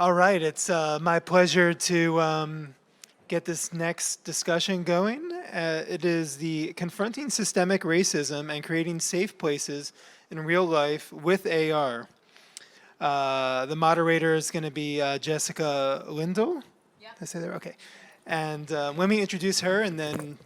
All right, it's my pleasure to get this next discussion going. It is the Confronting Systemic Racism and Creating Safe Places in Real Life with AR. The moderator is going to be Jessica Lindl. Yeah. Did I say that? Okay. And let me introduce her, and then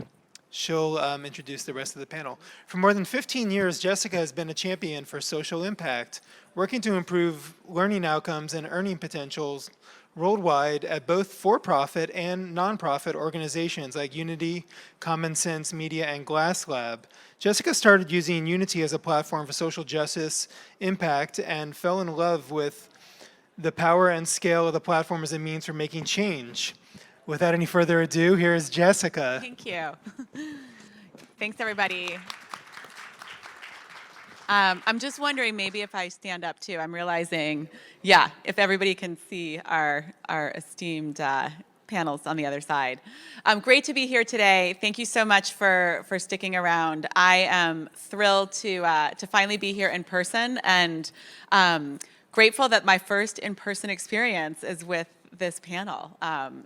she'll introduce the rest of the panel. For more than 15 years, Jessica has been a champion for social impact, working to improve learning outcomes and earning potentials worldwide at both for-profit and nonprofit organizations like Unity, Common Sense Media, and Glass Lab. Jessica started using Unity as a platform for social justice impact and fell in love with the power and scale of the platform as a means for making change. Without any further ado, here's Jessica. Thank you. Thanks, everybody. I'm just wondering, maybe if I stand up too, I'm realizing, yeah, if everybody can see our esteemed panels on the other side. Great to be here today. Thank you so much for sticking around. I am thrilled to finally be here in person, and grateful that my first in-person experience is with this panel.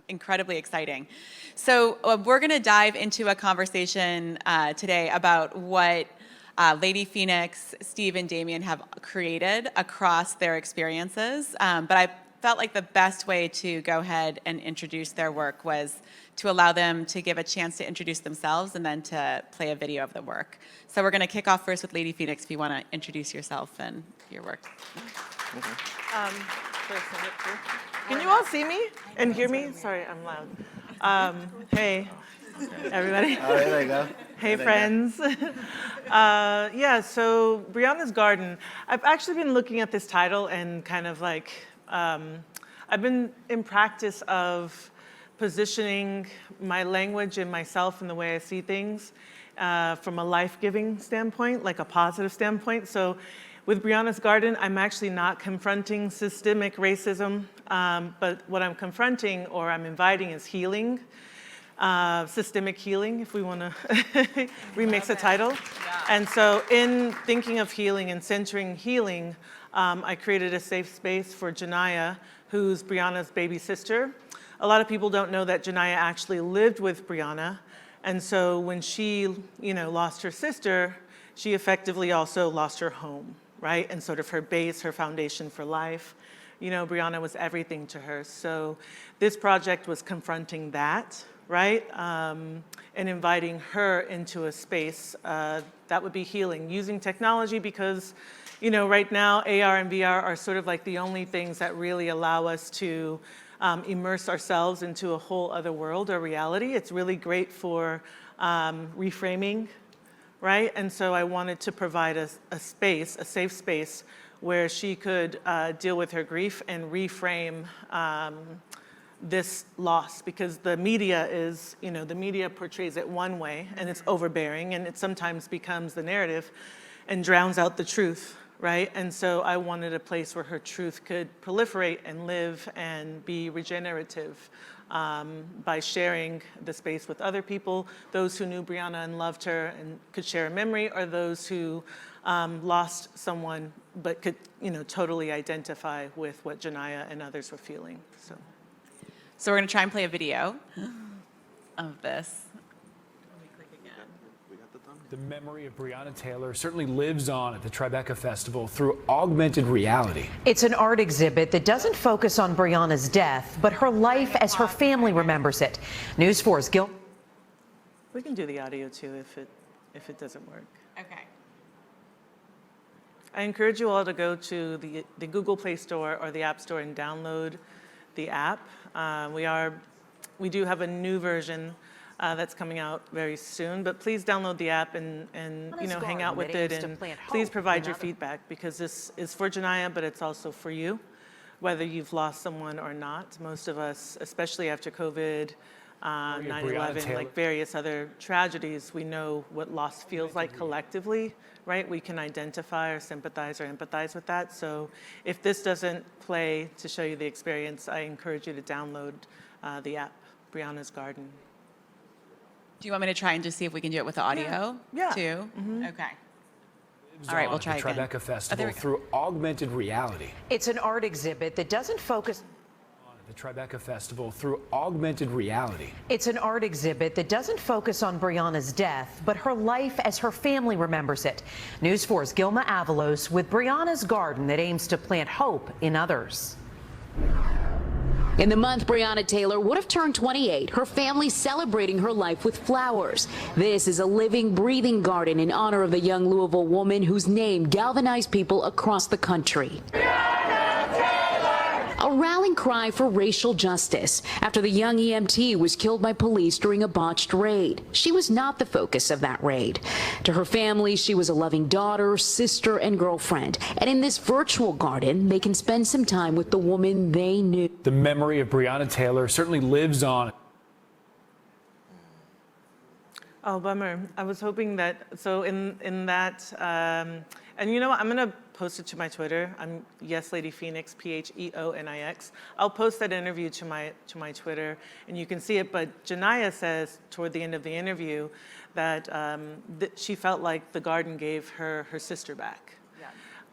Incredibly exciting. So we're going to dive into a conversation today about what Lady PheOnix, Steve, and Damien have created across their experiences. But I felt like the best way to go ahead and introduce their work was to allow them to give a chance to introduce themselves and then to play a video of the work. So we're going to kick off first with Lady PheOnix, if you want to introduce yourself and your work. Can you all see me and hear me? Sorry, I'm loud. Hey, everybody. Oh, there you go. Hey, friends. Yeah, so Breonna's Garden. I've actually been looking at this title and kind of like, I've been in practice of positioning my language and myself and the way I see things from a life-giving standpoint, like a positive standpoint. So with Breonna's Garden, I'm actually not confronting systemic racism, but what I'm confronting or I'm inviting is healing, systemic healing, if we want to remix the title. Yeah. And so in thinking of healing and centering healing, I created a safe space for Janiyah, who's Breonna's baby sister. A lot of people don't know that Janiyah actually lived with Breonna. And so when she, lost her sister, she effectively also lost her home, right? And sort of her base, her foundation for life. Breonna was everything to her. So this project was confronting that, right? And inviting her into a space that would be healing, using technology because, right now AR and VR are sort of like the only things that really allow us to immerse ourselves into a whole other world or reality. It's really great for reframing, right? And so I wanted to provide a space, a safe space, where she could deal with her grief and reframe this loss, because the media is, the media portrays it one way and it's overbearing and it sometimes becomes the narrative and drowns out the truth, right? And so I wanted a place where her truth could proliferate and live and be regenerative by sharing the space with other people, those who knew Breonna and loved her and could share a memory, or those who lost someone but could, totally identify with what Janiyah and others were feeling. So we're going to try and play a video of this. The memory of Breonna Taylors certainly lives on at the Tribeca Festival through augmented reality. It's an art exhibit that doesn't focus on Breonna's death, but her life as her family remembers it. News 4's Gil. We can do the audio too if it doesn't work. Okay. I encourage you all to go to the Google Play Store or the App Store and download the app. We do have a new version that's coming out very soon, but please download the app and hang out with it, and please provide your feedback, because this is for Janiyah, but it's also for you, whether you've lost someone or not. Most of us, especially after COVID, 9/11, like various other tragedies, we know what loss feels like collectively, right? We can identify or sympathize or empathize with that. So if this doesn't play to show you the experience, I encourage you to download the app, Breonna's Garden. Do you want me to try and just see if we can do it with the audio too? Mm-hmm. Okay. All right, we'll try again. Tribeca Festival through augmented reality. It's an art exhibit that doesn't focus. the Tribeca Festival through augmented reality. It's an art exhibit that doesn't focus on Breonna's death, but her life as her family remembers it. News 4's Gilma Avalos with Breonna's garden that aims to plant hope in others. In the month Breonna Taylor would have turned 28, her family celebrating her life with flowers. This is a living, breathing garden in honor of the young Louisville woman whose name galvanized people across the country. A rallying cry for racial justice after the young EMT was killed by police during a botched raid. She was not the focus of that raid. To her family, she was a loving daughter, sister, and girlfriend. And in this virtual garden, they can spend some time with the woman they knew. The memory of Breonna Taylor certainly lives on. Oh, bummer. I was hoping that, so in that, and you know what, I'm gonna post it to my Twitter. I'm YesLadyPheonix, PheOnix. I'll post that interview to my Twitter, and you can see it. But Janiyah says toward the end of the interview that she felt like the garden gave her sister back.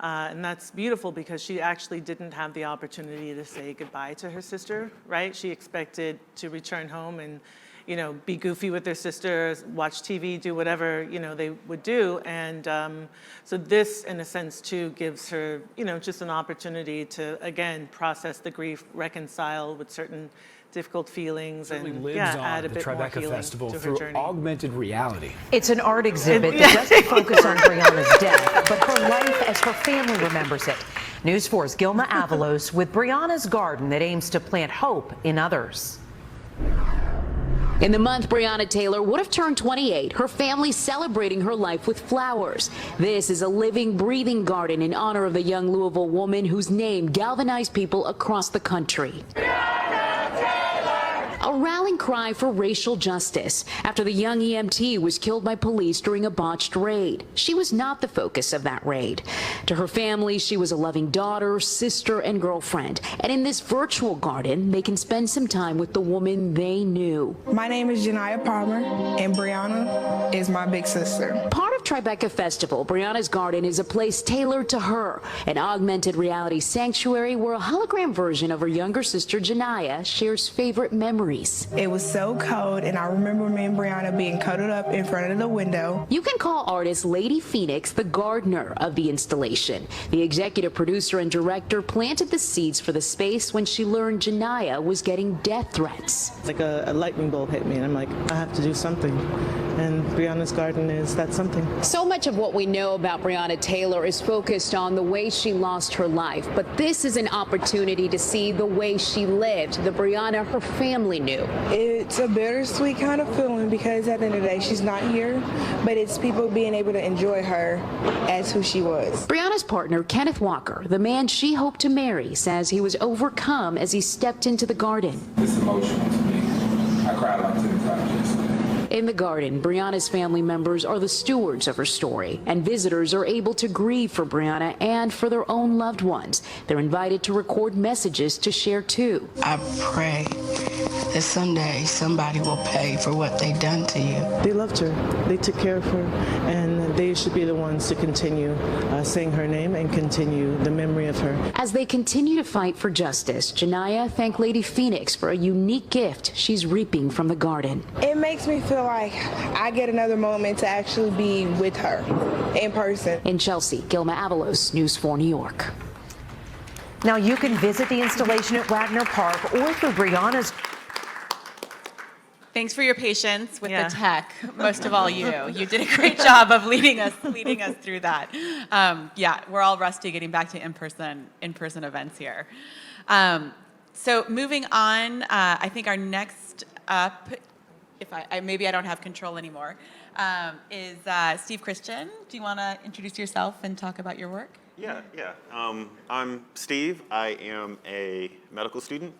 And that's beautiful because she actually didn't have the opportunity to say goodbye to her sister, right? She expected to return home and, you know, be goofy with their sisters, watch TV, do whatever, you know, they would do. And so this, in a sense, too, gives her, you know, just an opportunity to, again, process the grief, reconcile with certain difficult feelings, and add a bit more healing Festival to her through journey. augmented reality. It's an art exhibit that doesn't focus on Breonna's death, but her life as her family remembers it. News 4's Gilma Avalos with Breonna's garden that aims to plant hope in others. In the month Breonna Taylor would have turned 28, her family celebrating her life with flowers. This is a living, breathing garden in honor of the young Louisville woman whose name galvanized people across the country. A rallying cry for racial justice after the young EMT was killed by police during a botched raid. She was not the focus of that raid. To her family, she was a loving daughter, sister, and girlfriend. And in this virtual garden, they can spend some time with the woman they knew. My name is Janiyah Palmer, and Breonna is my big sister. Part of Tribeca Festival, Breonna's Garden is a place tailored to her, an augmented reality sanctuary where a hologram version of her younger sister Janiyah shares favorite memories. It was so cold, and I remember me and Breonna being cuddled up in front of the window. You can call artist Lady PheOnix the gardener of the installation. The executive producer and director planted the seeds for the space when she learned Janiyah was getting death threats. Like a lightning bolt hit me, and I'm like, I have to do something. And Breonna's garden is that something. So much of what we know about Breonna Taylor is focused on the way she lost her life, but this is an opportunity to see the way she lived, the Breonna her family knew. It's a bittersweet kind of feeling because at the end of the day, she's not here, but it's people being able to enjoy her as who she was. Breonna's partner, Kenneth Walker, the man she hoped to marry, says he was overcome as he stepped into the garden. It's emotional to me. I cried like 10 times yesterday. In the garden, Breonna's family members are the stewards of her story, and visitors are able to grieve for Breonna and for their own loved ones. They're invited to record messages to share too. I pray that someday somebody will pay for what they done to you. They loved her. They took care of her, and they should be the ones to continue saying her name and continue the memory of her. As they continue to fight for justice, Janiyah thanked Lady PheOnix for a unique gift she's reaping from the garden. It makes me feel like I get another moment to actually be with her in person. In Chelsea, Gilma Avalos, News 4 New York. Now you can visit the installation at Wagner Park or through Breonna's. Thanks for your patience with the tech. Most of all, you. You did a great job of leading us through that. Yeah, we're all rusty getting back to in-person events here. So moving on, I think our next up, if maybe I don't have control anymore, is Steve Christian. Do you want to introduce yourself and talk about your work? Yeah. I'm Steve. I am a medical student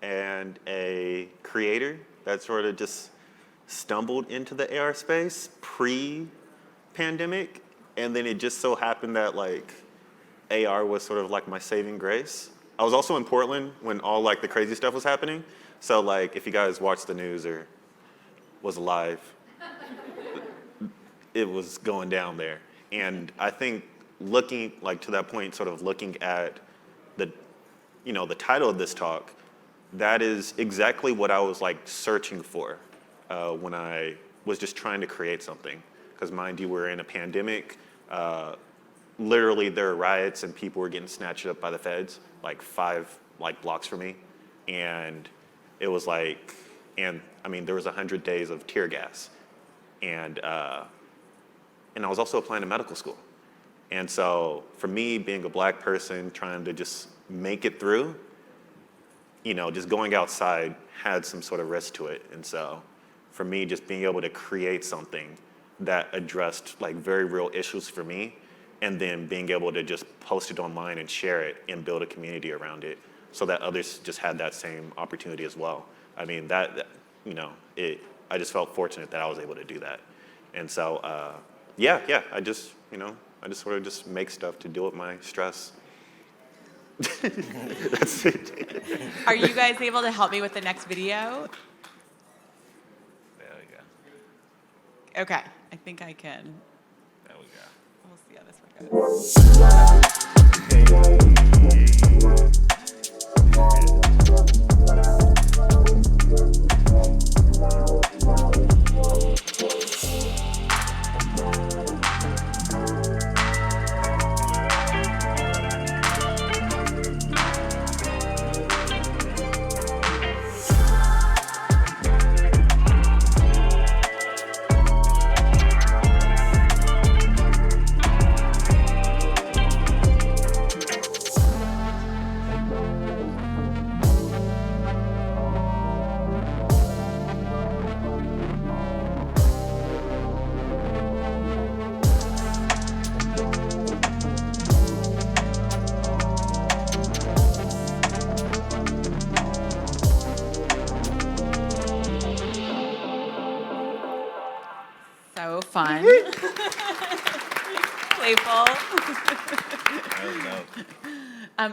and a creator that sort of just stumbled into the AR space pre-pandemic, and then it just so happened that like AR was sort of like my saving grace. I was also in Portland when all like the crazy stuff was happening, so like if you guys watched the news or was alive, it was going down there. And I think looking like to that point, sort of looking at the, the title of this talk, that is exactly what I was like searching for when I was just trying to create something. Because mind you, we're in a pandemic. Literally, there are riots and people were getting snatched up by the feds, like 5 blocks from me, and it was like, and I mean, there was 100 days of tear gas, and I was also applying to medical school, and so for me, being a black person trying to just make it through, you know, just going outside had some sort of risk to it, and so for me, just being able to create something that addressed like very real issues for me, and then being able to just post it online and share it and build a community around it so that others just had that same opportunity as well. I mean, you know, I just felt fortunate that I was able to do that. And so, I just sort of just make stuff to deal with my stress. That's it. Are you guys able to help me with the next video? There we go. Okay, I think I can. There we go. We'll see how this one goes. So fun. Playful.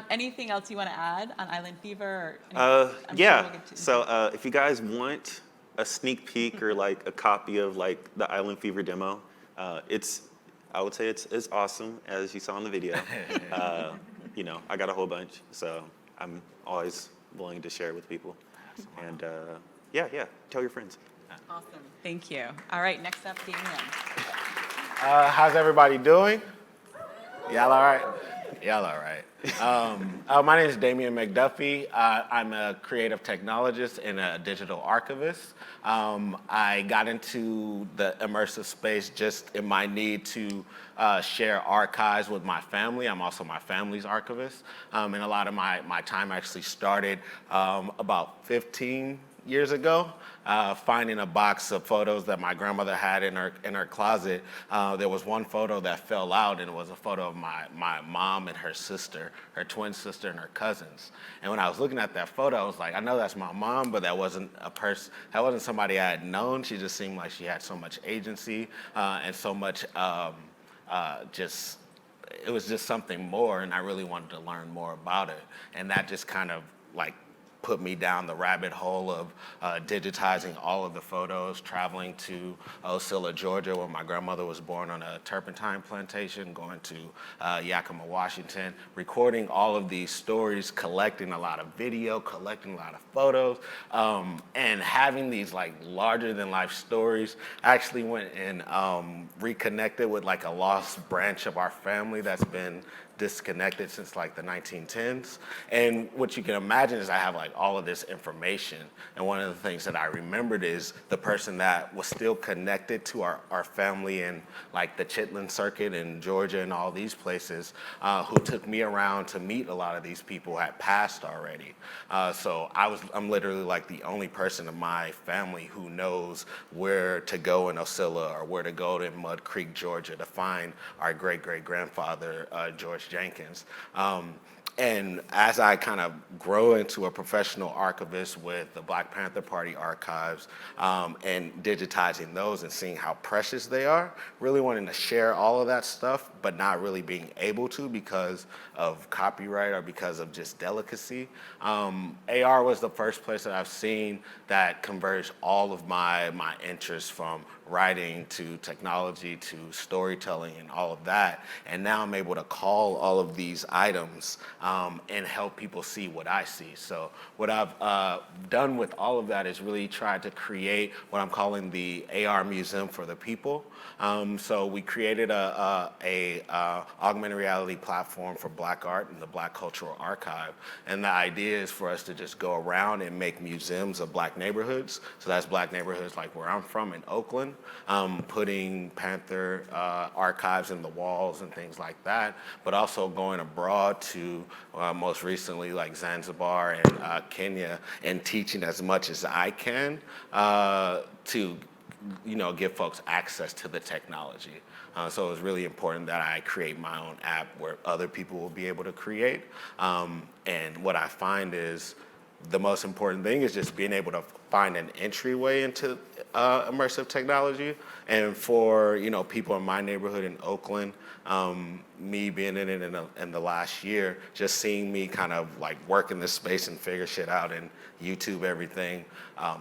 Anything else you want to add on Island Fever? Or I'm sure we'll get to- So if you guys want a sneak peek or like a copy of like the Island Fever demo, I would say it's awesome, as you saw in the video. You know, I got a whole bunch, so I'm always willing to share it with people. And tell your friends. Awesome. Thank you. All right, next up, Damien. How's everybody doing? Y'all all right? Y'all all right. My name is Damien McDuffie. I'm a creative technologist and a digital archivist. I got into the immersive space just in my need to share archives with my family. I'm also my family's archivist. And a lot of my time actually started about 15 years ago, finding a box of photos that my grandmother had in her closet. There was one photo that fell out, and it was a photo of my mom and her sister, her twin sister and her cousins. And when I was looking at that photo, I was like, I know that's my mom, but that wasn't that wasn't somebody I had known. She just seemed like she had so much agency and so much it was just something more, and I really wanted to learn more about it. And that just kind of like put me down the rabbit hole of digitizing all of the photos, traveling to Ocilla, Georgia, where my grandmother was born on a turpentine plantation, going to Yakima, Washington, recording all of these stories, collecting a lot of video, collecting a lot of photos, and having these like larger than life stories. I actually went and reconnected with like a lost branch of our family that's been disconnected since like the 1910s. And what you can imagine is I have like all of this information. And one of the things that I remembered is the person that was still connected to our family in like the Chitlin Circuit in Georgia and all these places, who took me around to meet a lot of these people had passed already. So I'm literally like the only person in my family who knows where to go in Ocilla or where to go in Mud Creek, Georgia to find our great-great-grandfather, George Jenkins. And as I kind of grow into a professional archivist with the Black Panther Party archives and digitizing those and seeing how precious they are, really wanting to share all of that stuff, but not really being able to because of copyright or because of just delicacy. AR was the first place that I've seen that converged all of my interests from writing to technology to storytelling and all of that. And now I'm able to call all of these items and help people see what I see. So what I've done with all of that is really try to create what I'm calling the AR Museum for the People. So we created a augmented reality platform for Black art in the Black Cultural Archive. And the idea is for us to just go around and make museums of Black neighborhoods. So that's Black neighborhoods like where I'm from in Oakland, putting Panther archives in the walls and things like that, but also going abroad to most recently like Zanzibar and Kenya and teaching as much as I can to give folks access to the technology. So it was really important that I create my own app where other people will be able to create. And what I find is the most important thing is just being able to find an entryway into immersive technology. And for people in my neighborhood in Oakland, me being in it in the last year, just seeing me kind of like work in this space and figure shit out and YouTube everything.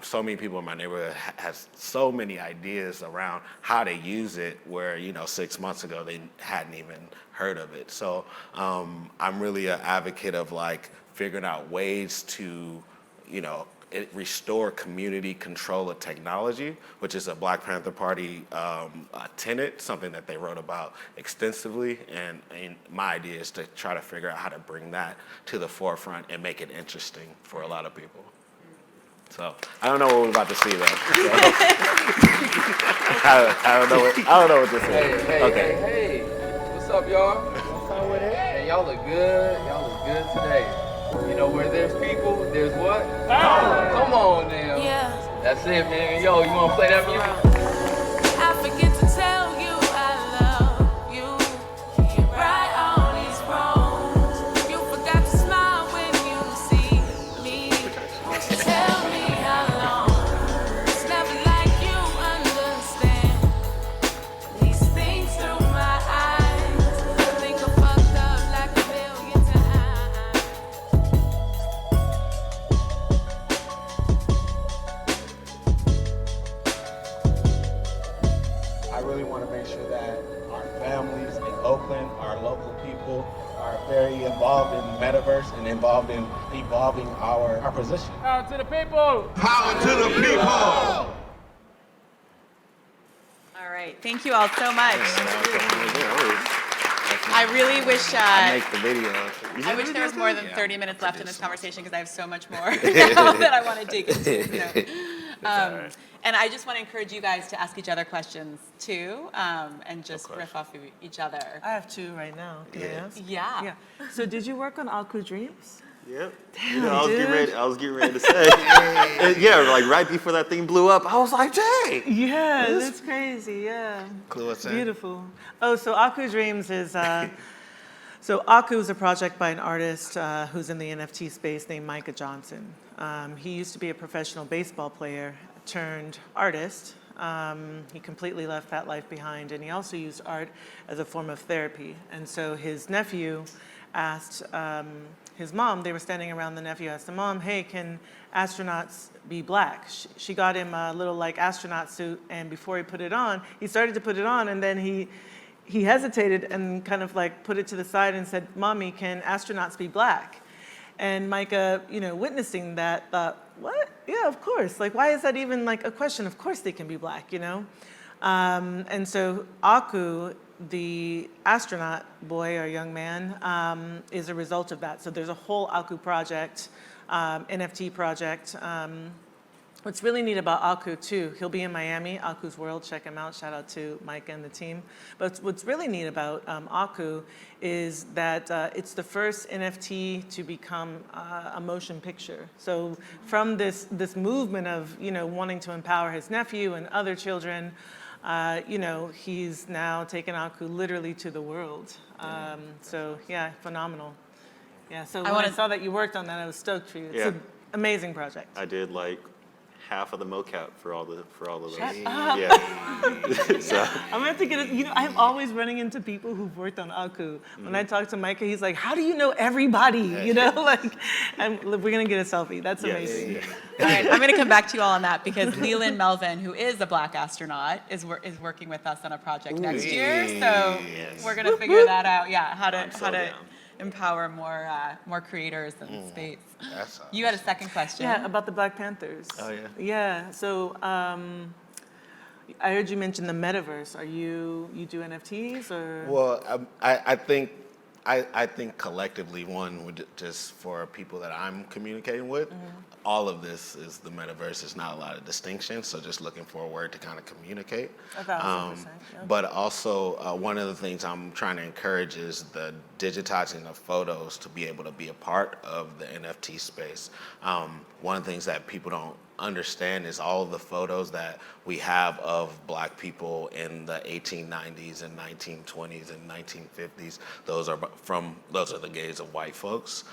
So many people in my neighborhood has so many ideas around how to use it where 6 months ago they hadn't even heard of it. So I'm really an advocate of like figuring out ways to restore community control of technology, which is a Black Panther Party tenet, something that they wrote about extensively. And my idea is to try to figure out how to bring that to the forefront and make it interesting for a lot of people. So I don't know what we're about to see though. So. I don't know what this is. Hey, what's up, y'all? What's up with it? Hey, y'all look good. Y'all look good today. Where there's people, there's what? Power. Come on now. Yeah. That's it, man. Yo, you wanna play that music? I forget to tell you I love you. Right on these roads. You forgot to smile when you see me. Tell me how long. It's never like you understand these things through my eyes. I think I'm fucked up like a million times. I really want to make sure that our families in Oakland, our local people, are very involved in the metaverse and involved in evolving our position. Power to the people! Power to the people! All right, thank you all so much. I really wish I make the video. I wish there was more than 30 minutes left in this conversation because I have so much more now that I want to dig into. So, and I just want to encourage you guys to ask each other questions too, and just riff off of each other. I have two right now. Can I ask? Yeah. So did you work on Aku Dreams? Yep. Damn, I was getting ready to say. Like right before that thing blew up, I was like, dang. Yeah, that's crazy. Yeah. Clue us in. Beautiful. Oh, so Aku Dreams is. So Aku is a project by an artist who's in the NFT space named Micah Johnson. He used to be a professional baseball player turned artist. He completely left that life behind, and he also used art as a form of therapy. And so his nephew asked his mom, they were standing around, the nephew asked the mom, hey, can astronauts be Black? She got him a little like astronaut suit, and before he put it on, he started to put it on, and then he hesitated and kind of like put it to the side and said, Mommy, can astronauts be Black? And Micah, witnessing that, thought, what? Yeah, of course. Like, why is that even like a question? Of course they can be Black, And so Aku, the astronaut boy or young man, is a result of that. So there's a whole Aku project, NFT project. What's really neat about Aku too, he'll be in Miami, Aku's World, check him out, shout out to Mike and the team. But what's really neat about Aku is that it's the first NFT to become a motion picture. So from this movement of wanting to empower his nephew and other children, he's now taken Aku literally to the world. So yeah, phenomenal. Yeah, so when I saw that you worked on that, I was stoked for you. It's an amazing project. I did like half of the mocap for all of those. Shut up. Yeah. So I'm gonna have to get it. You know, I'm always running into people who've worked on Aku. When I talk to Micah, he's like, "How do you know everybody?" You know, like, and we're gonna get a selfie. That's amazing. All right, I'm going to come back to you all on that because Leland Melvin, who is a Black astronaut, is working with us on a project next year. So we're going to figure that out. Yeah, how to empower more creators in space. You had a second question. Yeah, about the Black Panthers. Oh yeah. Yeah. So I heard you mention the metaverse. Are you do NFTs or? Well, I think collectively, one would just for people that I'm communicating with, all of this is the metaverse. There's not a lot of distinction, so just looking for a word to kind of communicate. 1,000%. But also, one of the things I'm trying to encourage is the digitizing of photos to be able to be a part of the NFT space. One of the things that people don't understand is all of the photos that we have of Black people in the 1890s and 1920s and 1950s. Those are the gaze of white folks.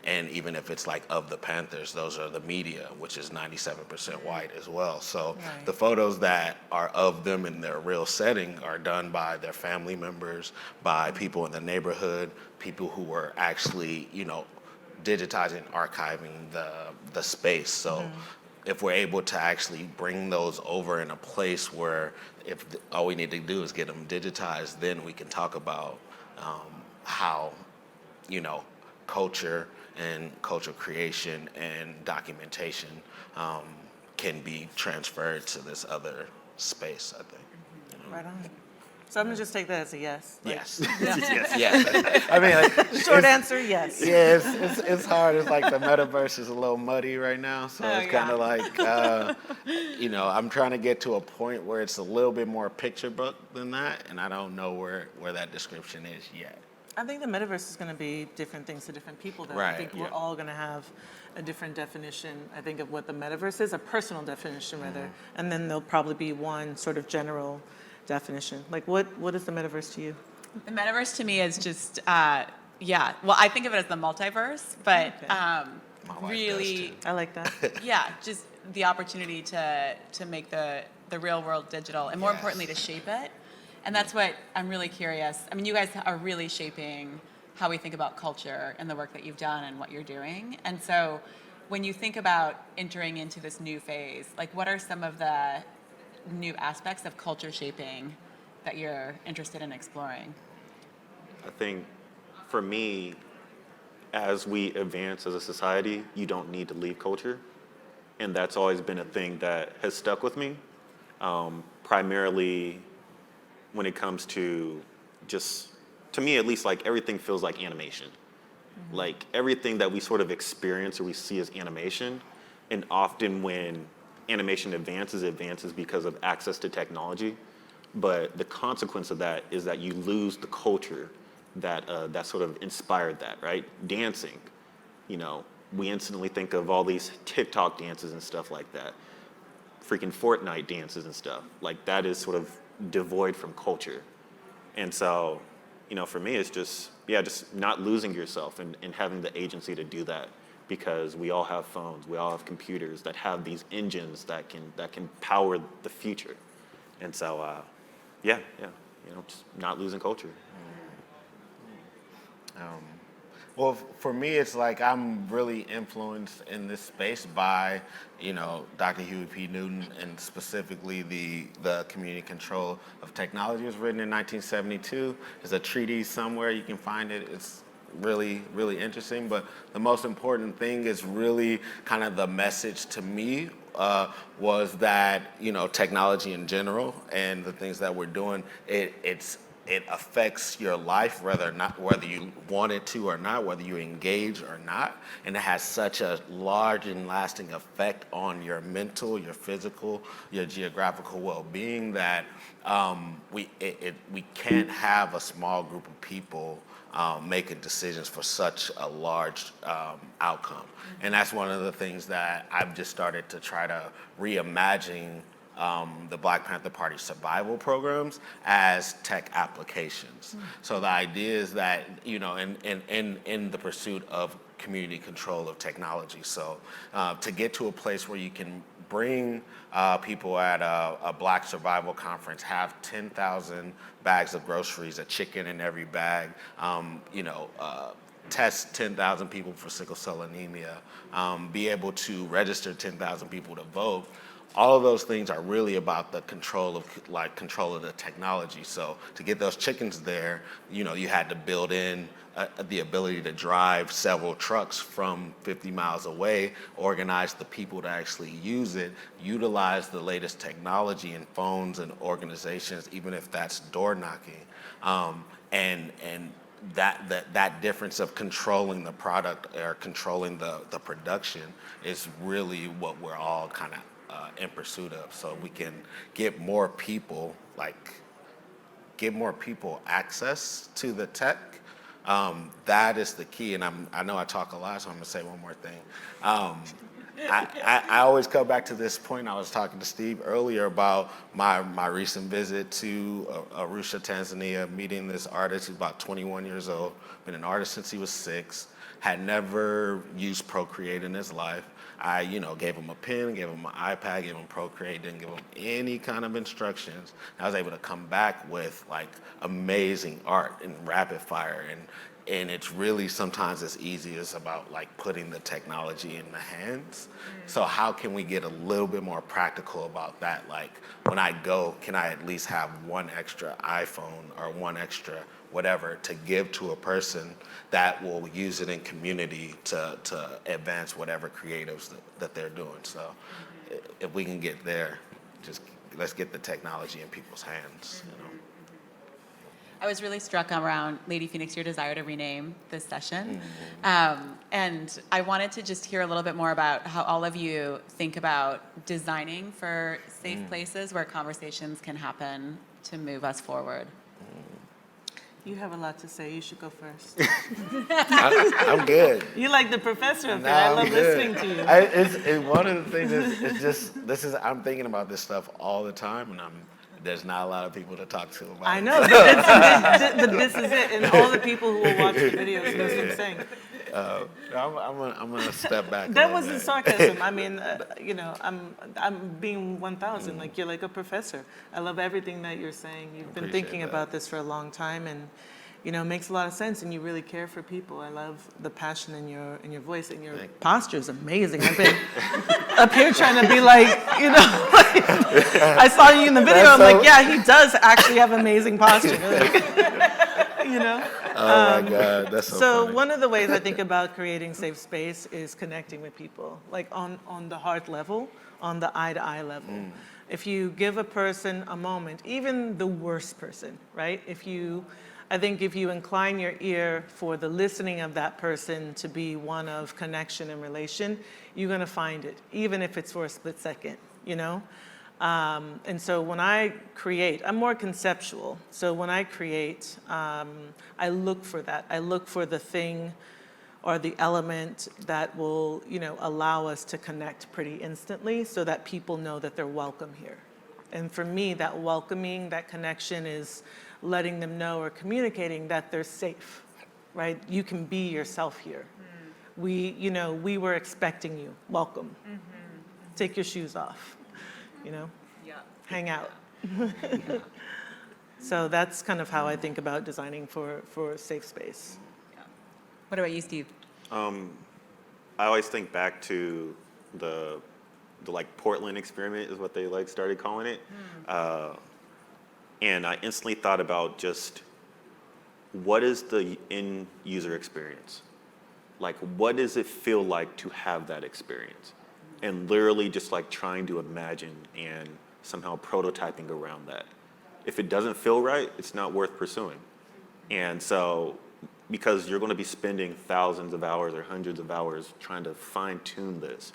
And even if it's like of the Panthers, those are the media, which is 97% white as well. So the photos that are of them in their real setting are done by their family members, by people in the neighborhood, people who were actually, digitizing, archiving the space. So if we're able to actually bring those over in a place where all we need to do is get them digitized, then we can talk about how, culture and cultural creation and documentation can be transferred to this other space, I think. Right on. So I'm gonna just take that as a yes. Yes. Yes. I mean, short answer, yes. Yeah, it's hard. It's like the metaverse is a little muddy right now, so it's kind of like, I'm trying to get to a point where it's a little bit more picture book than that, and I don't know where that description is yet. I think the metaverse is going to be different things to different people, though. Right, I think we're all going to have a different definition, I think, of what the metaverse is, a personal definition, rather. And then there'll probably be one sort of general definition. Like, what is the metaverse to you? The metaverse to me is just, well, I think of it as the multiverse, but really, I like that. Just the opportunity to make the real world digital, and more importantly, to shape it. And that's what I'm really curious. I mean, you guys are really shaping how we think about culture and the work that you've done and what you're doing. And so when you think about entering into this new phase, like what are some of the new aspects of culture shaping that you're interested in exploring? I think for me, as we advance as a society, you don't need to leave culture. And that's always been a thing that has stuck with me, primarily when it comes to just, to me at least, like everything feels like animation. Like everything that we sort of experience or we see as animation, and often when animation advances because of access to technology, but the consequence of that is that you lose the culture that sort of inspired that, right? Dancing, we instantly think of all these TikTok dances and stuff like that, freaking Fortnite dances and stuff. Like that is sort of devoid from culture. And so, for me, it's just not losing yourself and having the agency to do that, because we all have phones, we all have computers that have these engines that can power the future. And so, just not losing culture. Well, for me, it's like I'm really influenced in this space by, Dr. Huey P. Newton, and specifically the Community Control of Technology. It was written in 1972. There's a treatise somewhere. You can find it. It's really, really interesting. But the most important thing is really kind of the message to me was that, technology in general and the things that we're doing, it affects your life, whether you want it to or not, whether you engage or not, and it has such a large and lasting effect on your mental, your physical, your geographical well-being that we can't have a small group of people making decisions for such a large outcome. And that's one of the things that I've just started to try to reimagine the Black Panther Party survival programs as tech applications. So the idea is that, in the pursuit of community control of technology. So to get to a place where you can bring people at a Black Survival Conference, have 10,000 bags of groceries, a chicken in every bag, test 10,000 people for sickle cell anemia, be able to register 10,000 people to vote. All of those things are really about the control of the technology. So to get those chickens there, you had to build in the ability to drive several trucks from 50 miles away, organize the people to actually use it, utilize the latest technology in phones and organizations, even if that's door knocking, and that difference of controlling the product or controlling the production is really what we're all kind of in pursuit of, so we can get more people access to the tech. That is the key, and I know I talk a lot, so I'm gonna say one more thing. I always come back to this point. I was talking to Steve earlier about my recent visit to Arusha, Tanzania, meeting this artist who's about 21 years old, been an artist since he was 6, had never used Procreate in his life. I, gave him a pen, gave him an iPad, gave him Procreate, didn't give him any kind of instructions. I was able to come back with amazing art and rapid fire, and it's really sometimes as easy as about putting the technology in the hands. So how can we get a little bit more practical about that? When I go, can I at least have one extra iPhone or one extra whatever to give to a person that will use it in community to advance whatever creatives that they're doing. So if we can get there, just let's get the technology in people's hands. I was really struck around, Lady PheOnix, your desire to rename this session. And I wanted to just hear a little bit more about how all of you think about designing for safe places where conversations can happen to move us forward. You have a lot to say. You should go first. I'm good. You like the professor up there. I love listening to you. It's one of the things is I'm thinking about this stuff all the time, and there's not a lot of people to talk to about it. I know, but this is it, and all the people who will watch the videos knows what I'm saying. I'm gonna step back. That wasn't sarcasm. I mean, I'm being 1,000. You're like a professor. I love everything that you're saying. You've been thinking about this for a long time, and it makes a lot of sense. And you really care for people. I love the passion in your voice, and your posture is amazing. I've been up here trying to be I saw you in the video. I'm like, yeah, he does actually have amazing posture. Oh my God, that's so funny. One of the ways I think about creating safe space is connecting with people, on the heart level, on the eye-to-eye level. If you give a person a moment, even the worst person, right? I think if you incline your ear for the listening of that person to be one of connection and relation, you're gonna find it, even if it's for a split second, And so when I create, I'm more conceptual. So when I create, I look for that. I look for the thing or the element that will, allow us to connect pretty instantly so that people know that they're welcome here. And for me, that welcoming, that connection is letting them know or communicating that they're safe, right? You can be yourself here. We were expecting you. Welcome. Take your shoes off. Hang out. So that's kind of how I think about designing for safe space. What about you, Steve? I always think back to the Portland experiment is what they started calling it. And I instantly thought about just what is the end user experience? What does it feel like to have that experience? And literally just trying to imagine and somehow prototyping around that. If it doesn't feel right, it's not worth pursuing. And so, because you're gonna be spending thousands of hours or hundreds of hours trying to fine tune this.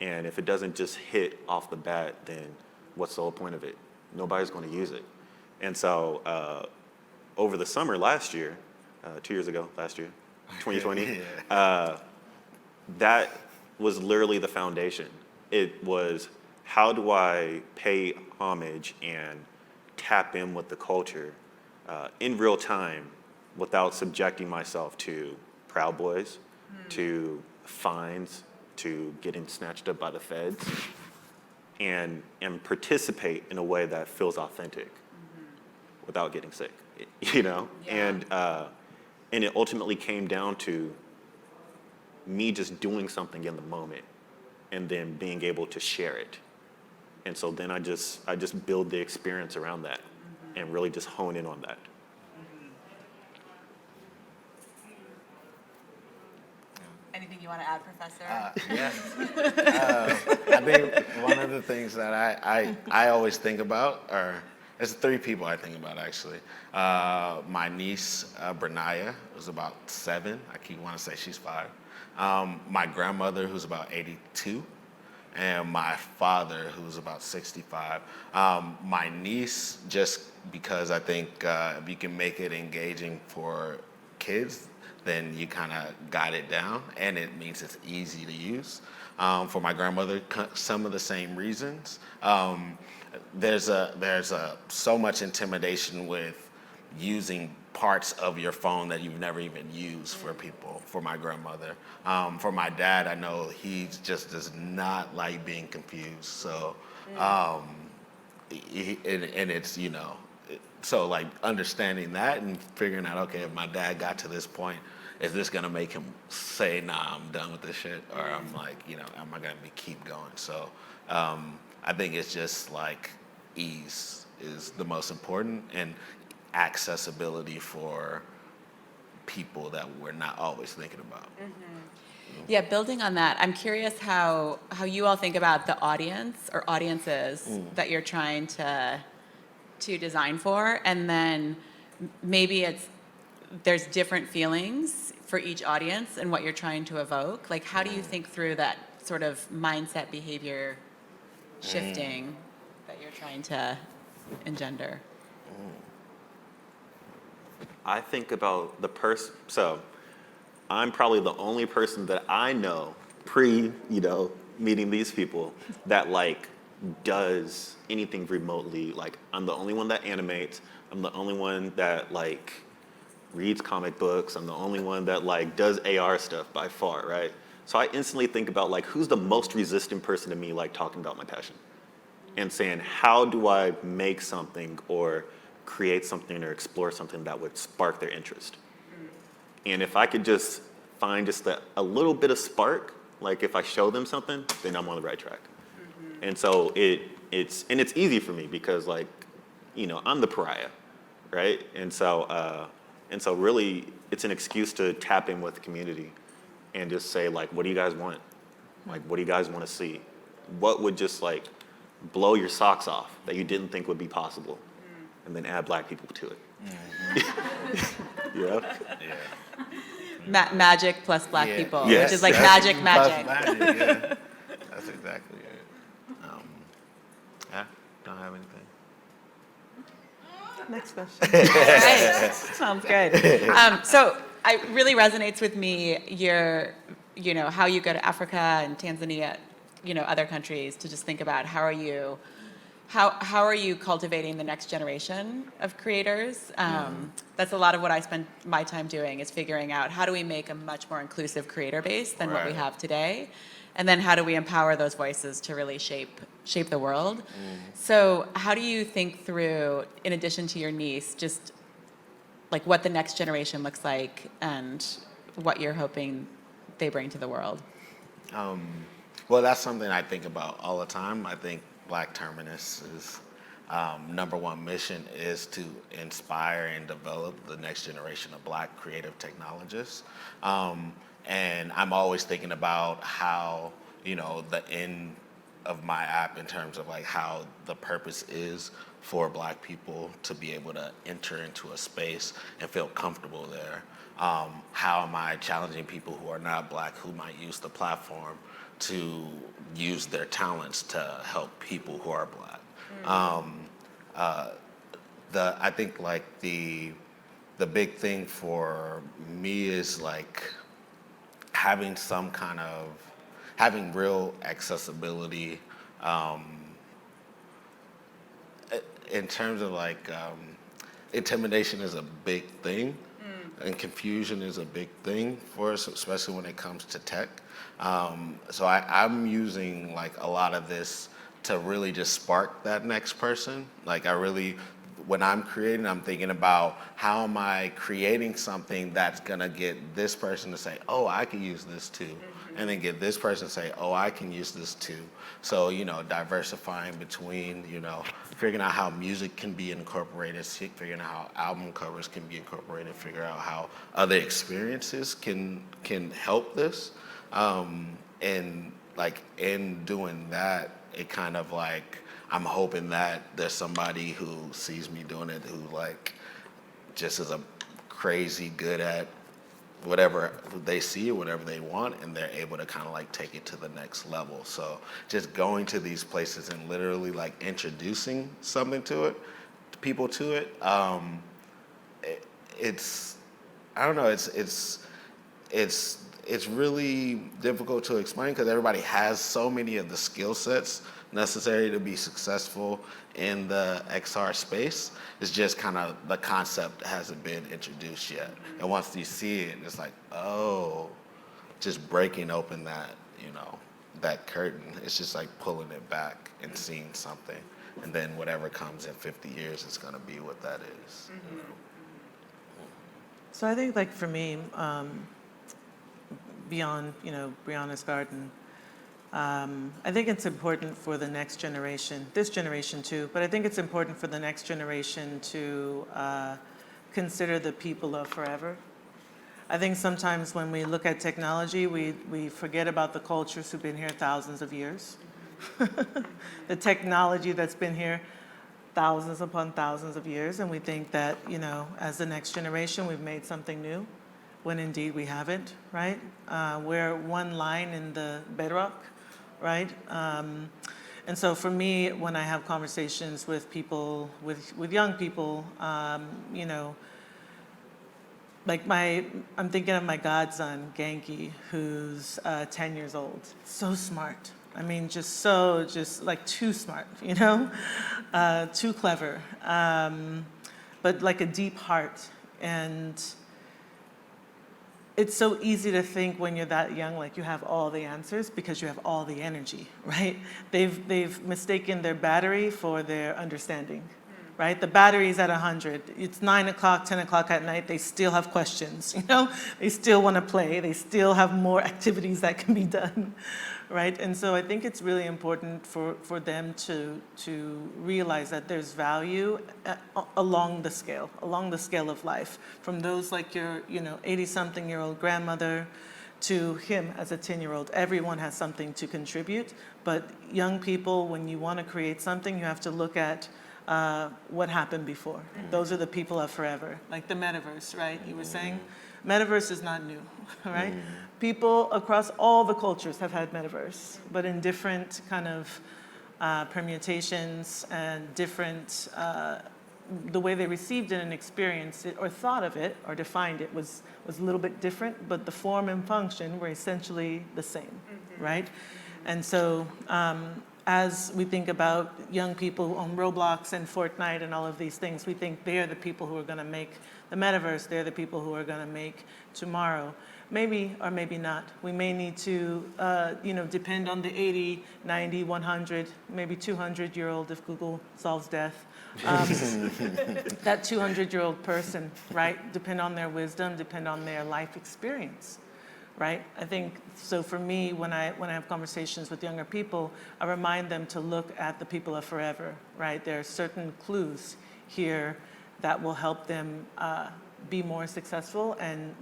And if it doesn't just hit off the bat, then what's the whole point of it? Nobody's gonna use it. And so, over the summer last year, 2 years ago, last year, 2020, that was literally the foundation. It was, how do I pay homage and tap in with the culture in real time without subjecting myself to Proud Boys, to fines, to getting snatched up by the feds? and participate in a way that feels authentic without getting sick, you know? Yeah. And it ultimately came down to me just doing something in the moment and then being able to share it. And so then I just build the experience around that and really just hone in on that. Anything you want to add, Professor? I think one of the things that I always think about are, there's 3 people I think about actually. My niece, Breaonna, who's about 7. I keep wanting to say she's 5. My grandmother, who's about 82. And my father, who's about 65. My niece, just because I think if you can make it engaging for kids, then you kind of got it down, and it means it's easy to use. For my grandmother, some of the same reasons. There's so much intimidation with using parts of your phone that you've never even used for people, for my grandmother. For my dad, I know he just does not like being confused. So, and it's, you know, so like understanding that and figuring out, okay, if my dad got to this point, is this gonna make him say, nah, I'm done with this shit? Or I'm like, you know, am I gonna keep going? So I think it's just like ease is the most important, and accessibility for people that we're not always thinking about. Yeah, building on that, I'm curious how you all think about the audience or audiences that you're trying to design for, and then maybe there's different feelings for each audience and what you're trying to evoke. Like, how do you think through that sort of mindset behavior shifting that you're trying to engender? I think about the person, so I'm probably the only person that I know meeting these people that like does anything remotely. Like, I'm the only one that animates. I'm the only one that like reads comic books. I'm the only one that like does AR stuff by far, right? So I instantly think about like, who's the most resistant person to me like talking about my passion and saying, how do I make something or create something or explore something that would spark their interest? And if I could just find just a little bit of spark, like if I show them something, then I'm on the right track. And so it's easy for me because like, you know, I'm the pariah, right? And so really it's an excuse to tap in with the community and just say like, what do you guys want? Like, what do you guys want to see? What would just like blow your socks off that you didn't think would be possible? And then add Black people to it. Yeah. Magic plus Black people, Yes, which is like that's magic. Yeah. That's exactly it. Yeah, don't have anything. Next question. Right. Sounds good. So it really resonates with me how you go to Africa and Tanzania, other countries, to just think about how are you cultivating the next generation of creators? That's a lot of what I spend my time doing, is figuring out how do we make a much more inclusive creator base than what we have today, and then how do we empower those voices to really shape the world. So how do you think through, in addition to your niece, just like what the next generation looks like and what you're hoping they bring to the world? Well, that's something I think about all the time. I think Black Terminus is #1 mission is to inspire and develop the next generation of Black creative technologists. And I'm always thinking about how, the end of my app in terms of like how the purpose is for Black people to be able to enter into a space and feel comfortable there. How am I challenging people who are not Black, who might use the platform to use their talents to help people who are Black? I think like the big thing for me is like having real accessibility in terms of like intimidation is a big thing, and confusion is a big thing for us, especially when it comes to tech. So I'm using like a lot of this to really just spark that next person. Like when I'm creating, I'm thinking about how am I creating something that's gonna get this person to say, oh, I can use this too. And then get this person to say, oh, I can use this too. So, diversifying between, figuring out how music can be incorporated, figuring out how album covers can be incorporated, figure out how other experiences can help this. And like in doing that, it kind of like, I'm hoping that there's somebody who sees me doing it who like just is a crazy good at whatever they see or whatever they want, and they're able to kind of like take it to the next level. So just going to these places and literally like introducing something to it, people to it, it's I don't know, it's really difficult to explain because everybody has so many of the skill sets necessary to be successful in the XR space. It's just kind of the concept hasn't been introduced yet. And once you see it, it's like, oh, just breaking open that, that curtain. It's just like pulling it back and seeing something. And then whatever comes in 50 years is gonna be what that is. So I think like for me, beyond, Breonna's garden, I think it's important for the next generation, this generation too, but I think it's important for the next generation to consider the people of forever. I think sometimes when we look at technology, we forget about the cultures who've been here thousands of years. The technology that's been here thousands upon thousands of years, and we think that, as the next generation, we've made something new, when indeed we haven't, right? We're one line in the bedrock, right? And so for me, when I have conversations with people, with young people, like I'm thinking of my godson, Genki, who's 10 years old. So smart. I mean, just like too smart, too clever, but like a deep heart. And it's so easy to think when you're that young, like you have all the answers because you have all the energy, right? They've mistaken their battery for their understanding, right? The battery's at 100. It's 9 o'clock, 10 o'clock at night. They still have questions, They still want to play. They still have more activities that can be done, right? And so I think it's really important for them to realize that there's value along the scale of life, from those like your 80-something-year-old grandmother to him as a 10-year-old. Everyone has something to contribute, but young people, when you want to create something, you have to look at what happened before. Those are the people of forever, like the metaverse, right? You were saying, metaverse is not new, right? People across all the cultures have had metaverse, but in different kind of permutations and different, the way they received it and experienced it or thought of it or defined it was a little bit different, but the form and function were essentially the same, right? And so as we think about young people on Roblox and Fortnite and all of these things, we think they're the people who are gonna make the metaverse, they're the people who are gonna make tomorrow. Maybe or maybe not. We may need to, depend on the 80, 90, 100, maybe 200-year-old if Google solves death. That 200-year-old person, right? Depend on their wisdom, depend on their life experience, right? I think, so for me, when I have conversations with younger people, I remind them to look at the people of forever, right? There are certain clues here that will help them be more successful and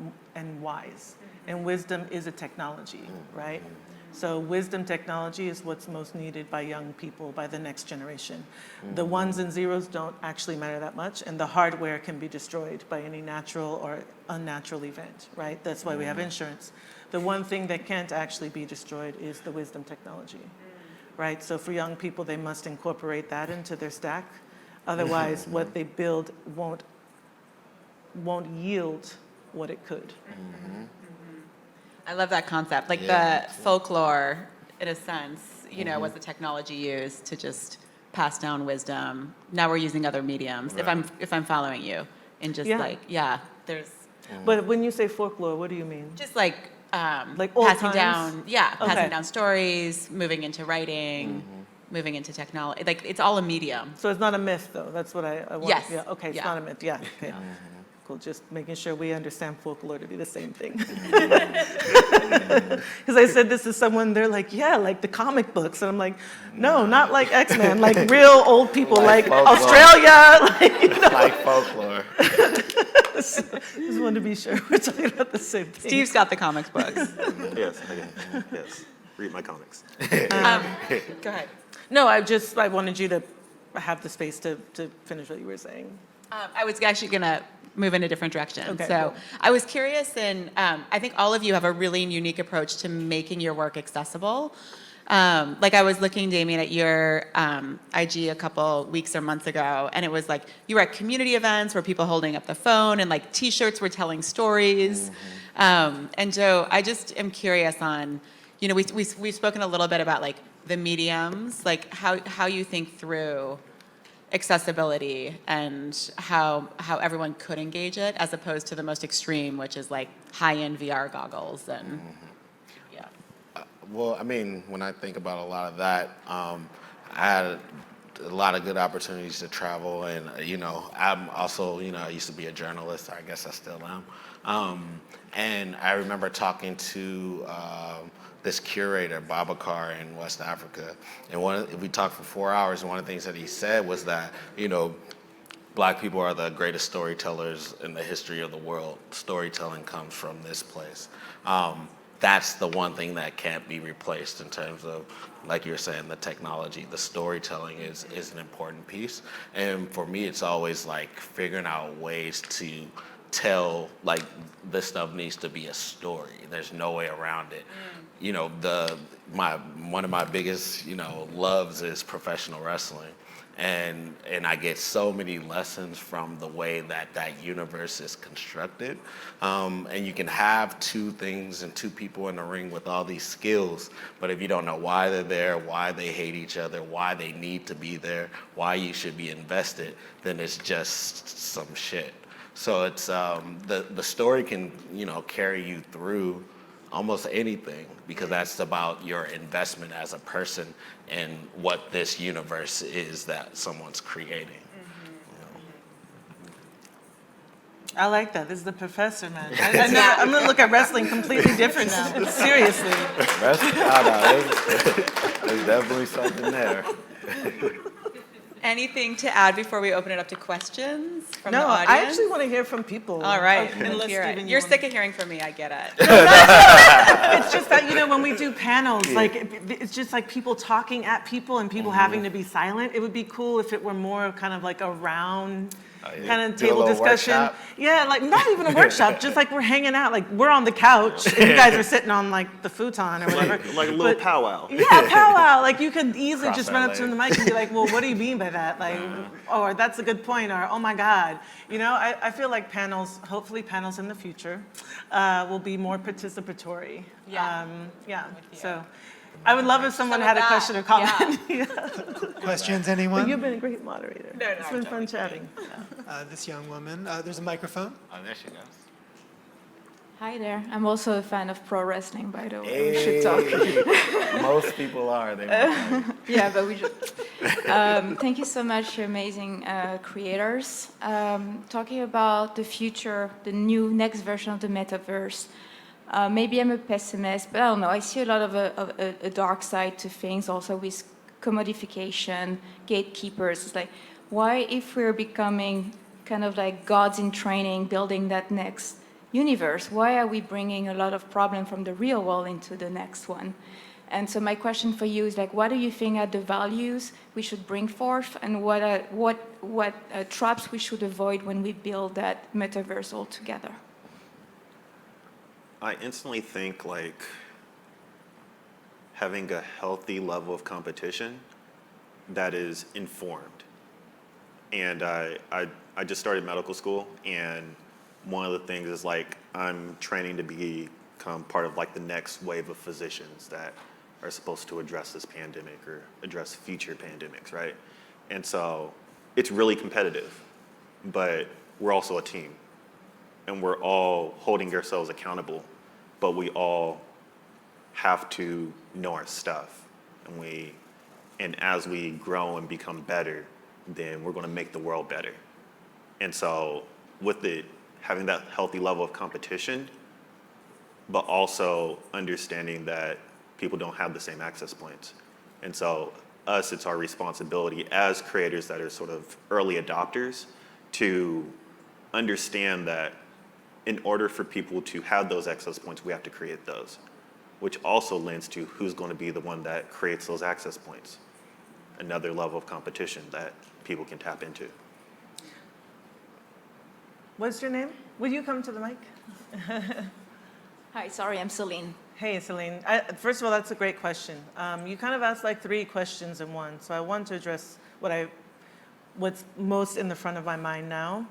wise. And wisdom is a technology, right? So wisdom technology is what's most needed by young people, by the next generation. The ones and zeros don't actually matter that much, and the hardware can be destroyed by any natural or unnatural event, right? That's why we have insurance. The one thing that can't actually be destroyed is the wisdom technology, right? So for young people, they must incorporate that into their stack. Otherwise, what they build won't yield what it could. I love that concept. Like the folklore, in a sense, was the technology used to just pass down wisdom. Now we're using other mediums. Right. If I'm following you, and just there's. But when you say folklore, what do you mean? Just like old passing times? down, passing down stories, moving into writing. moving into technology. Like, it's all a medium. So it's not a myth, though. That's what I want. Yes. Yeah. Okay. It's Yeah. not a myth. Yeah. Okay. Cool. Just making sure we understand folklore to be the same thing. Because I said this to someone, they're like, yeah, like the comic books, and I'm like, no, not like X-Men, like real old people, like Australia, like, you know. Like folklore. Just wanted to be sure we're talking about the same thing. Steve's got the comics books. Yes, yes. Read my comics. Go ahead. No, I wanted you to have the space to finish what you were saying. I was actually going to move in a different direction. Okay, So cool. I was curious, and I think all of you have a really unique approach to making your work accessible. Like, I was looking, Damien, at your IG a couple weeks or months ago, and it was like you were at community events where people holding up the phone, and like T-shirts were telling stories. And so I just am curious on, you know, we've spoken a little bit about like the mediums, like how you think through accessibility and how everyone could engage it, as opposed to the most extreme, which is like high-end VR goggles and yeah. Well, I mean, when I think about a lot of that, I had a lot of good opportunities to travel, and you know, I'm also, you know, I used to be a journalist. I guess I still am. And I remember talking to this curator, Babacar, in West Africa, and we talked for 4 hours. And one of the things that he said was that, you know, Black people are the greatest storytellers in the history of the world. Storytelling comes from this place. That's the one thing that can't be replaced in terms of, like you're saying, the technology. The storytelling is an important piece. And for me, it's always like figuring out ways to tell, like, this stuff needs to be a story. There's no way around it. You know, one of my biggest, you know, loves is professional wrestling. And I get so many lessons from the way that universe is constructed. And you can have two things and two people in the ring with all these skills, but if you don't know why they're there, why they hate each other, why they need to be there, why you should be invested, then it's just some shit. So it's the story can, you know, carry you through almost anything, because that's about your investment as a person in what this universe is that someone's creating. I like that. This is the professor, man. I'm going to look at wrestling completely different now. Seriously. There's definitely something there. Anything to add before we open it up to questions from the No, audience? I actually want to hear from people. All right. Unless Hear it. Steven, You're sick of hearing from me. I get it. It's just that, you know, when we do panels, like, it's just like people talking at people and people having to be silent. It would be cool if it were more kind of like a round kind of table discussion. Workshop. Yeah, like not even a workshop, just like we're hanging out, like we're on the couch and you guys are sitting on like the futon or whatever. Like a little powwow. Yeah, powwow. Like you could easily just run up to legs. the mic and be like, well, what do you mean by that? Like, or that's a good point, or oh my God. You know, I feel like panels, hopefully panels in the future, will be more participatory. Yeah. So I would love if someone had a question or comment. Yeah. Questions, anyone? But you've been a great moderator. No, it's been fun chatting. This young woman, there's a microphone. Oh, there she goes. Hi there. I'm also a fan of pro wrestling, by the way. Hey. We should talk. Most people are. Yeah, but we should. Thank you so much, amazing creators. Talking about the future, the next version of the metaverse. Maybe I'm a pessimist, but I don't know. I see a lot of a dark side to things, also with commodification, gatekeepers. It's like, why, if we're becoming kind of like gods in training, building that next universe, why are we bringing a lot of problem from the real world into the next one? And so my question for you is like, what do you think are the values we should bring forth, and what traps we should avoid when we build that metaverse all together? I instantly think like having a healthy level of competition that is informed. And I just started medical school, and one of the things is like I'm training to become part of like the next wave of physicians that are supposed to address this pandemic or address future pandemics, right? And so it's really competitive, but we're also a team, and we're all holding ourselves accountable, but we all have to know our stuff, and we And as we grow and become better, then we're going to make the world better. And so with it, having that healthy level of competition, but also understanding that people don't have the same access points. And so it's our responsibility as creators that are sort of early adopters to understand that in order for people to have those access points, we have to create those, which also lends to who's going to be the one that creates those access points. Another level of competition that people can tap into. What's your name? Will you come to the mic? Hi, sorry, I'm Celine. Hey, Celine. First of all, that's a great question. You kind of asked like 3 questions in one, so I want to address what's most in the front of my mind now.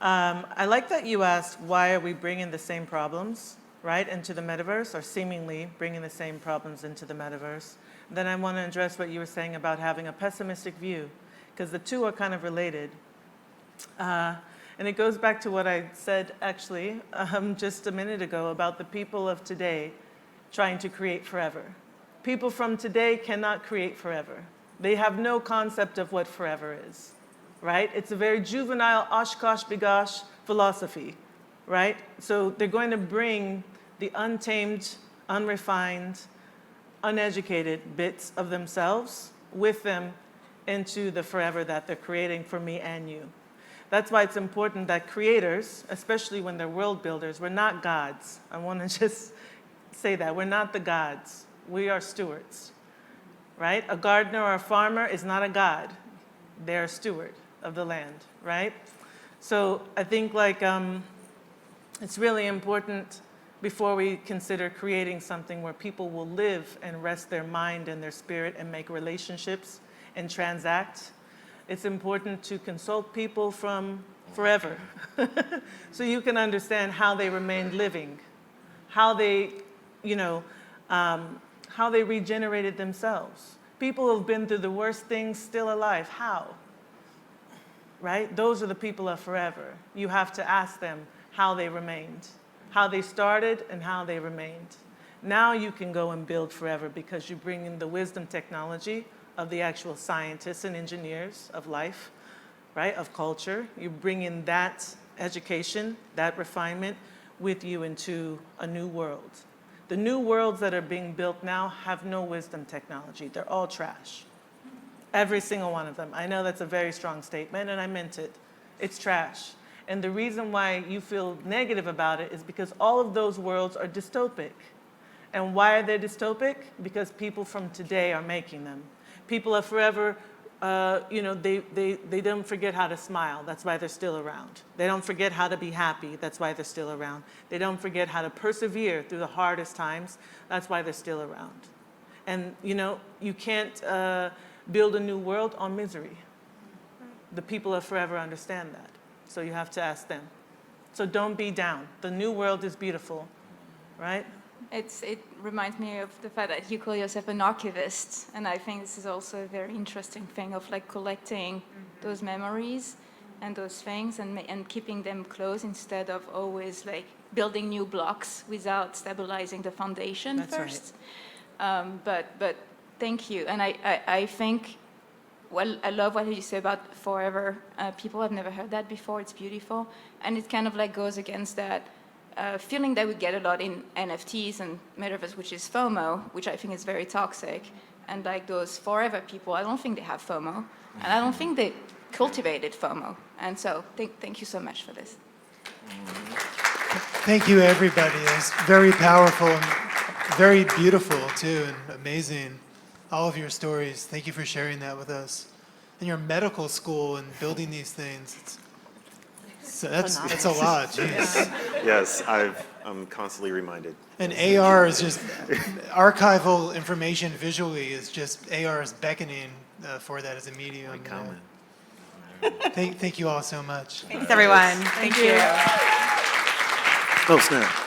I like that you asked, why are we bringing the same problems, right, into the metaverse, or seemingly bringing the same problems into the metaverse. Then I want to address what you were saying about having a pessimistic view, because the two are kind of related. And it goes back to what I said, actually, just a minute ago about the people of today trying to create forever. People from today cannot create forever. They have no concept of what forever is, right? It's a very juvenile Oshkosh Bigosh philosophy, right? So they're going to bring the untamed, unrefined, uneducated bits of themselves with them into the forever that they're creating for me and you. That's why it's important that creators, especially when they're world builders, we're not gods. I want to just say that. We're not the gods. We are stewards, right? A gardener or a farmer is not a god. They're a steward of the land, right? So I think like it's really important before we consider creating something where people will live and rest their mind and their spirit and make relationships and transact. It's important to consult people from forever so you can understand how they remained living, how they, how they regenerated themselves. People who've been through the worst things still alive, how? Right? Those are the people of forever. You have to ask them how they remained, how they started and how they remained. Now you can go and build forever because you bring in the wisdom technology of the actual scientists and engineers of life, right, of culture. You bring in that education, that refinement with you into a new world. The new worlds that are being built now have no wisdom technology. They're all trash. Every single one of them. I know that's a very strong statement, and I meant it. It's trash. And the reason why you feel negative about it is because all of those worlds are dystopic. And why are they dystopic? Because people from today are making them. People are forever, they don't forget how to smile. That's why they're still around. They don't forget how to be happy. That's why they're still around. They don't forget how to persevere through the hardest times. That's why they're still around. And, you can't build a new world on misery. The people of forever understand that. So you have to ask them. So don't be down. The new world is beautiful, right? It reminds me of the fact that you call yourself an archivist, and I think this is also a very interesting thing of like collecting those memories and those things and keeping them close instead of always like building new blocks without stabilizing the foundation first. Right. But thank you, and I think, well, I love what you say about forever. People have never heard that before. It's beautiful, and it kind of like goes against that feeling that we get a lot in NFTs and metaverse, which is FOMO, which I think is very toxic. And like those forever people, I don't think they have FOMO, and I don't think they cultivated FOMO. And so thank you so much for this. Thank you, everybody. It was very powerful and very beautiful, too, and amazing. All of your stories. Thank you for sharing that with us. And your medical school and building these things. So that's a lot, jeez. Yes, I'm constantly reminded. And AR is just, archival information visually is just, AR is beckoning for that as a medium. Thank you all so much. Thanks, everyone. Thank you. Oh, snap.